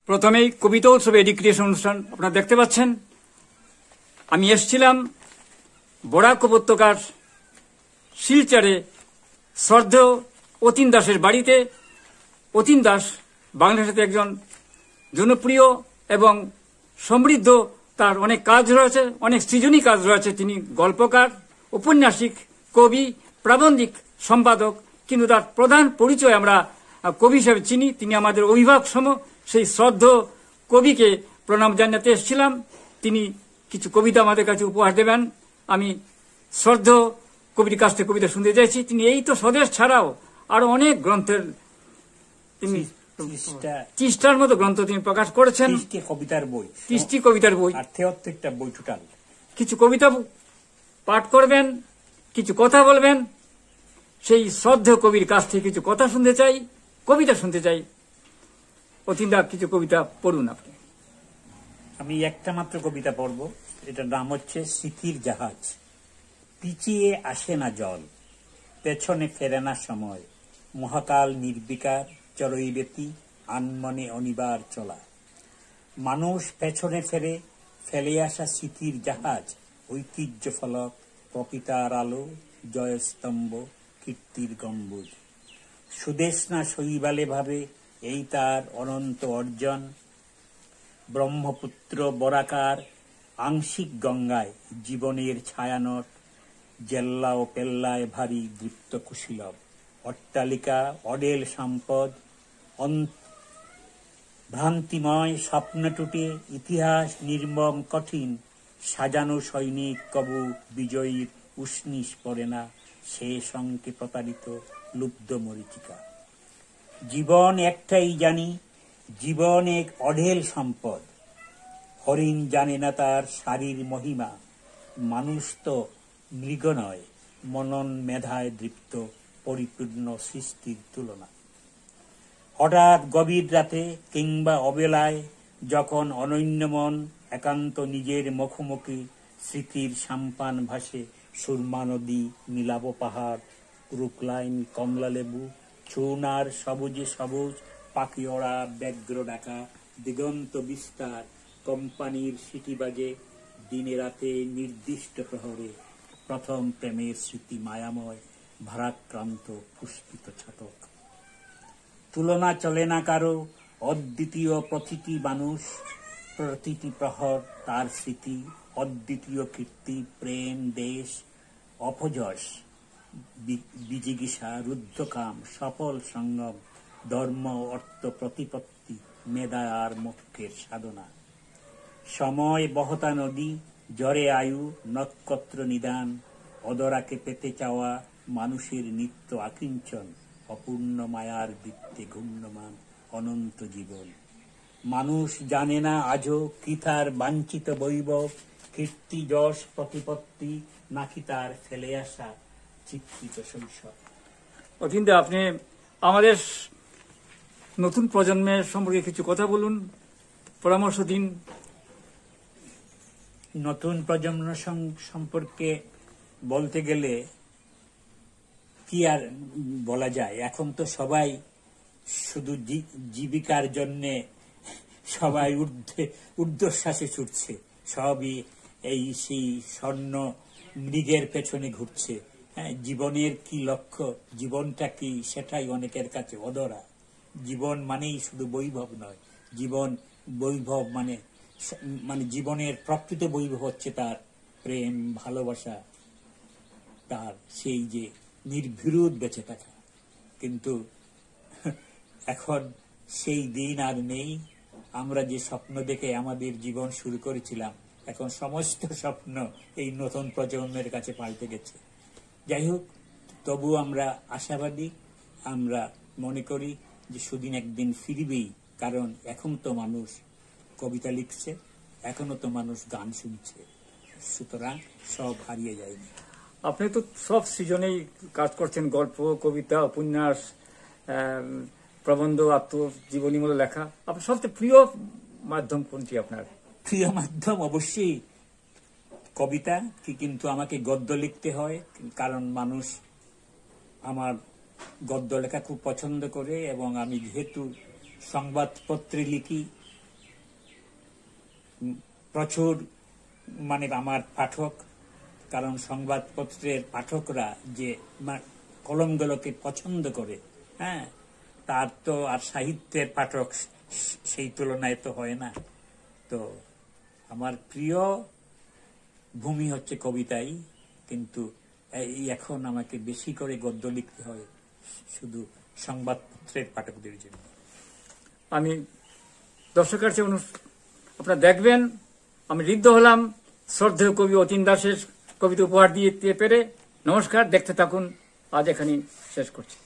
প্রথমেই কবিতা উৎসব এডুকেশন অনুষ্ঠান আপনারা দেখতে পাচ্ছেন। আমি এসেছিলাম বরাক উপত্যকার শিলচরে শ্রদ্ধেয় অতীন দাসের বাড়িতে। অতীন দাস বাংলাদেশের একজন জনপ্রিয় এবং সমৃদ্ধ, তার অনেক কাজ রয়েছে, অনেক সৃজনী কাজ রয়েছে। তিনি গল্পকার, ঔপন্যাসিক, কবি, প্রাবন্ধিক, সম্পাদক, কিন্তু তার প্রধান পরিচয় আমরা কবি হিসেবে চিনি। তিনি আমাদের অভিভাবক সম। সেই শ্রদ্ধেয় কবিকে প্রণাম জানাতে এসেছিলাম। তিনি কিছু কবিতা আমাদের কাছে উপহার দেবেন। আমি শ্রদ্ধেয় কবির কাছ থেকে কবিতা শুনতে চাইছি। তিনি এই তো স্বদেশ ছাড়াও আরো অনেক গ্রন্থের, তিনি 30টার মতো গ্রন্থ তিনি প্রকাশ করেছেন। 30টি কবিতার বই, 30টি কবিতার বই, আর 73টা বই টোটাল। কিছু কবিতা পাঠ করবেন, কিছু কথা বলবেন। সেই শ্রদ্ধেয় কবির কাছ থেকে কিছু কথা শুনতে চাই, কবিতা শুনতে চাই। অতীনদা, কিছু কবিতা পড়ুন আপনি। আমি একটা মাত্র কবিতা পড়ব। এটার নাম হচ্ছে স্মৃতির জাহাজ। পিছিয়ে আসে না জল, পেছনে ফেরে না সময়, মহাকাল নির্বিকার চরৈবেতি আনমনে অনিবার চলা। মানুষ পেছনে ফেরে ফেলে আসা স্মৃতির জাহাজ, ঐতিহ্য ফলক, প্রকৃতার আলো, জয়স্তম্ভ, কীর্তির গম্বুজ। সুদেশ না শৈবালে ভাবে এই তার অনন্ত অর্জন। ব্রহ্মপুত্র বরাকার আংশিক গঙ্গায় জীবনের ছায়ানট, জেল্লা ও পেল্লায় ভারী দৃপ্ত কুশীলব। অট্টালিকা অডেল সম্পদ, ভ্রান্তিময় স্বপ্ন টুটে ইতিহাস নির্মম কঠিন। সাজানো সৈনিক কবু বিজয়ীর উষ্ণিস পড়ে না, শেষ অঙ্কে প্রতারিত লুব্ধ মরীচিকা। জীবন একটাই জানি, জীবন এক অঢেল সম্পদ। হরিণ জানে না তার শারীর মহিমা, মানুষ তো মৃগ নয়, মনন মেধায় দৃপ্ত পরিপূর্ণ সৃষ্টির তুলনা। হঠাৎ গভীর রাতে কিংবা অবেলায় যখন অনন্য মন একান্ত নিজের মুখোমুখি, স্মৃতির সাম্পান ভাসে সুরমা নদী, নীলাভ পাহাড়, রুকলাইন কমলা লেবু, চুনার সবুজে সবুজ, পাখি ওড়া ব্যগ্র ডাকা, দিগন্ত বিস্তার, কোম্পানির সিটি বাজে দিনে রাতে নির্দিষ্ট প্রহরে। প্রথম প্রেমের স্মৃতি মায়াময়, ভারাক্রান্ত পুষ্পিত ছাতক। তুলনা চলে না কারো, অদ্বিতীয় প্রতিটি মানুষ, প্রতিটি প্রহর তার স্মৃতি, অদ্বিতীয় কীর্তি, প্রেম, দেশ, অপযশ, বিজিগিষা, রুদ্ধকাম, সফল সঙ্গম, ধর্ম, অর্থ, প্রতিপত্তি, মেধা আর মোক্ষের সাধনা। সময় বহতা নদী, জ্বরে আয়ু, নক্ষত্র নিদান, অদরাকে পেতে চাওয়া মানুষের নিত্য আকিঞ্চন, অপূর্ণ মায়ার বৃত্তে ঘূর্ণমান অনন্ত জীবন। মানুষ জানে না আজও কি তার বাঞ্ছিত বৈভব, কীর্তি, যশ, প্রতিপত্তি, নাকি তার ফেলে আসা চিত্রিত শৈশব। অতীনদা, আপনি আমাদের নতুন প্রজন্মের সম্পর্কে কিছু কথা বলুন, পরামর্শ দিন। নতুন প্রজন্ম সম্পর্কে বলতে গেলে কি আর বলা যায়, এখন তো সবাই শুধু জীবিকার জন্য সবাই ঊর্ধ্বশ্বাসে ছুটছে, সবই এই সেই স্বর্ণ মৃগের পেছনে ঘুরছে। হ্যাঁ, জীবনের কি লক্ষ্য, জীবনটা কি, সেটাই অনেকের কাছে অধরা। জীবন মানেই শুধু বৈভব নয়, জীবন বৈভব মানে জীবনের প্রকৃত বৈভব হচ্ছে তার প্রেম, ভালোবাসা, তার সেই যে নির্বিরোধ বেঁচে থাকা। কিন্তু এখন সেই দিন আর নেই। আমরা যে স্বপ্ন দেখে আমাদের জীবন শুরু করেছিলাম, এখন সমস্ত স্বপ্ন এই নতুন প্রজন্মের কাছে পাল্টে গেছে। যাই হোক, তবু আমরা আশাবাদী। আমরা মনে করি যে সুদিন একদিন ফিরবেই, কারণ এখন তো মানুষ কবিতা লিখছে, এখনো তো মানুষ গান শুনছে, সুতরাং সব হারিয়ে যায়নি। আপনি তো সব সৃজনেই কাজ করছেন, গল্প, কবিতা, উপন্যাস, প্রবন্ধ, আত্মজীবনীমূলক লেখা। আপনার সবচেয়ে প্রিয় মাধ্যম কোনটি? আপনার প্রিয় মাধ্যম অবশ্যই কবিতা, কিন্তু আমাকে গদ্য লিখতে হয়, কারণ মানুষ আমার গদ্য লেখা খুব পছন্দ করে। এবং আমি যেহেতু সংবাদপত্রে লিখি, প্রচুর মানে আমার পাঠক, কারণ সংবাদপত্রের পাঠকরা যে কলমগুলোকে পছন্দ করে, হ্যাঁ, তার তো আর সাহিত্যের পাঠক সেই তুলনায় তো হয় না। তো আমার প্রিয় ভূমি হচ্ছে কবিতাই, কিন্তু এখন আমাকে বেশি করে গদ্য লিখতে হয় শুধু সংবাদপত্রের পাঠকদের জন্য। আমি দর্শকের চেয়ে আপনারা দেখবেন আমি ঋদ্ধ হলাম শ্রদ্ধেয় কবি অতীন দাসের কবিতা উপহার দিতে পেরে। নমস্কার, দেখতে থাকুন, আজ এখানেই শেষ করছি।